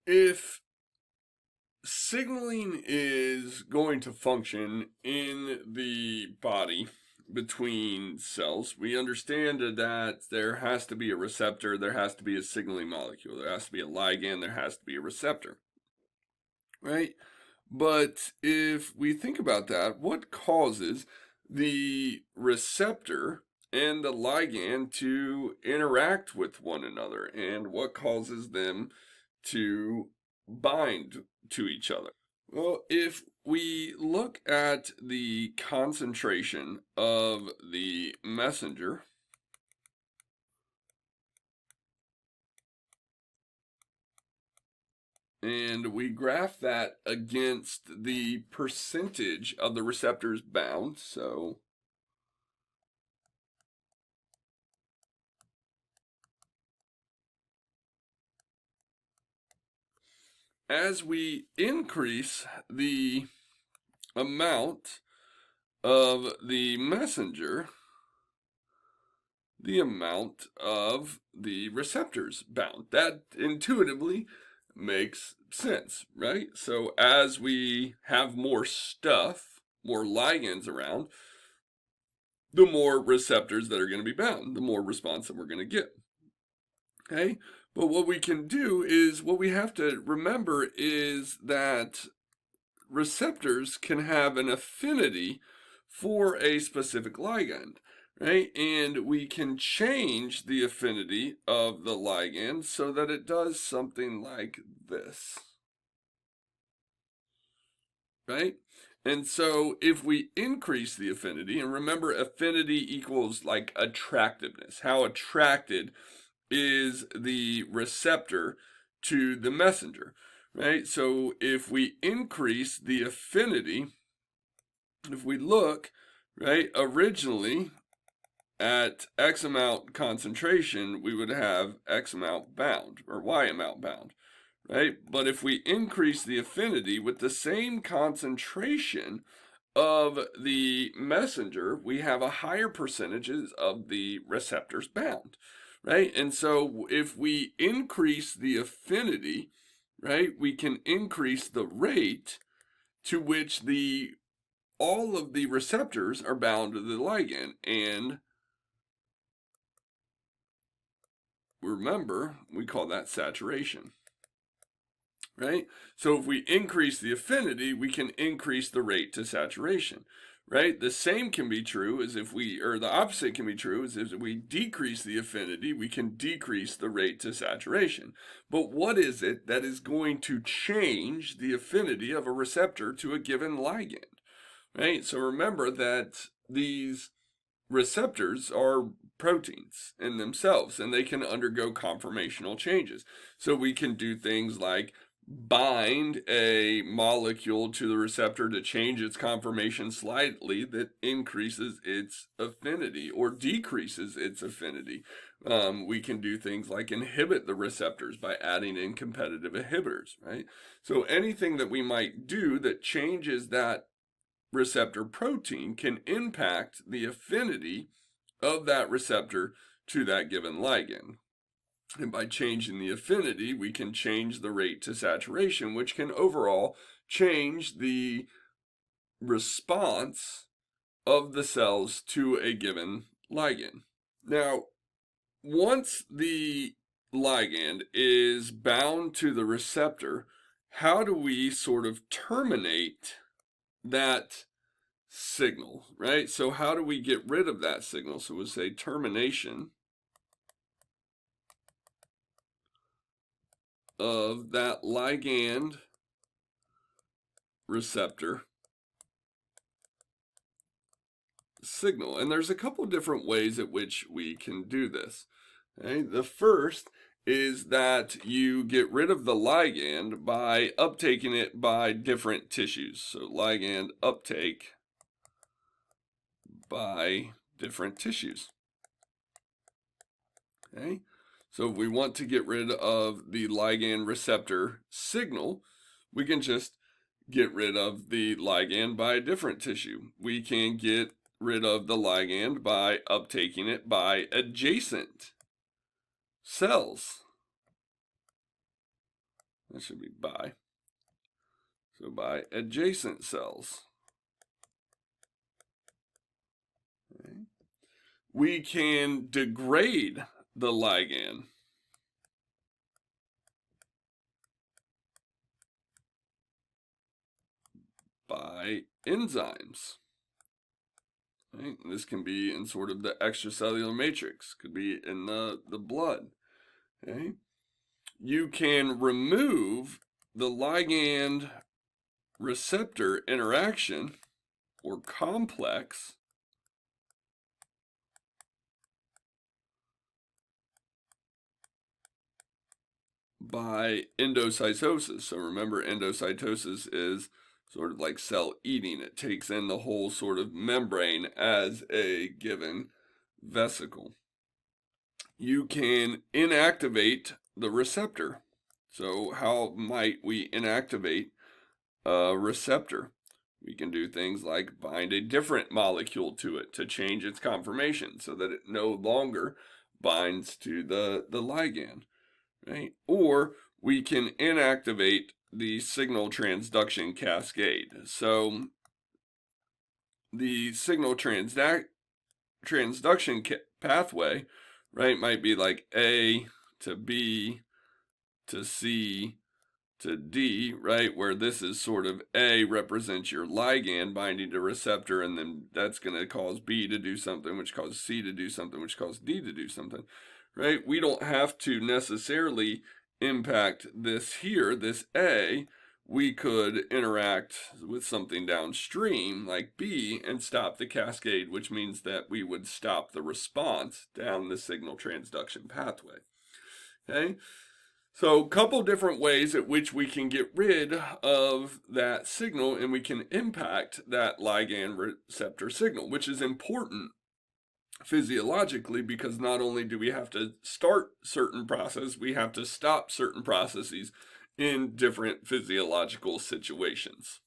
If signaling is going to function in the body between cells, we understand that there has to be a receptor, there has to be a signaling molecule, there has to be a ligand, there has to be a receptor, right? But if we think about that, what causes the receptor and the ligand to interact with one another, and what causes them to bind to each other? Well, if we look at the concentration of the messenger, and we graph that against the percentage of the receptors bound, so as we increase the amount of the messenger, the amount of the receptors bound. That intuitively makes sense, right? So as we have more stuff, more ligands around, the more receptors that are going to be bound, the more response that we're going to get. Okay? But what we can do is, what we have to remember is that receptors can have an affinity for a specific ligand, right? And we can change the affinity of the ligand so that it does something like this, right? And so if we increase the affinity, and remember, affinity equals like attractiveness, how attracted is the receptor to the messenger, right? So if we increase the affinity, if we look, right, originally at X amount concentration, we would have X amount bound, or Y amount bound, right? But if we increase the affinity with the same concentration of the messenger, we have a higher percentages of the receptors bound, right? And so if we increase the affinity, right, we can increase the rate to which all of the receptors are bound to the ligand. And remember, we call that saturation, right? So if we increase the affinity, we can increase the rate to saturation, right? The same can be true as or the opposite can be true as if we decrease the affinity, we can decrease the rate to saturation. But what is it that is going to change the affinity of a receptor to a given ligand, right? So remember that these receptors are proteins in themselves, and they can undergo conformational changes. So we can do things like bind a molecule to the receptor to change its conformation slightly that increases its affinity or decreases its affinity. We can do things like inhibit the receptors by adding in competitive inhibitors, right? So anything that we might do that changes that receptor protein can impact the affinity of that receptor to that given ligand. And by changing the affinity, we can change the rate to saturation, which can overall change the response of the cells to a given ligand. Now, once the ligand is bound to the receptor, how do we sort of terminate that signal, right? So how do we get rid of that signal? So we'll say termination of that ligand receptor signal. And there's a couple different ways at which we can do this. Okay? The first is that you get rid of the ligand by uptaking it by different tissues. So ligand uptake by different tissues. Okay? So if we want to get rid of the ligand receptor signal, we can just get rid of the ligand by a different tissue. We can get rid of the ligand by uptaking it by adjacent cells. That should be by. So by adjacent cells. Okay. We can degrade the ligand by enzymes. Right? This can be in sort of the extracellular matrix, could be in the blood. Okay? You can remove the ligand receptor interaction or complex by endocytosis. So remember, endocytosis is sort of like cell eating. It takes in the whole sort of membrane as a given vesicle. You can inactivate the receptor. So how might we inactivate a receptor? We can do things like bind a different molecule to it to change its conformation so that it no longer binds to the ligand, right? Or we can inactivate the signal transduction cascade. So the signal transduction pathway, right, might be like A to B to C to D, right, where this is sort of A represents your ligand binding to receptor, and then that's going to cause B to do something, which causes C to do something, which causes D to do something, right? We don't have to necessarily impact this here, this A. We could interact with something downstream like B and stop the cascade, which means that we would stop the response down the signal transduction pathway. Okay? So a couple different ways at which we can get rid of that signal and we can impact that ligand receptor signal, which is important physiologically because not only do we have to start certain processes, we have to stop certain processes in different physiological situations.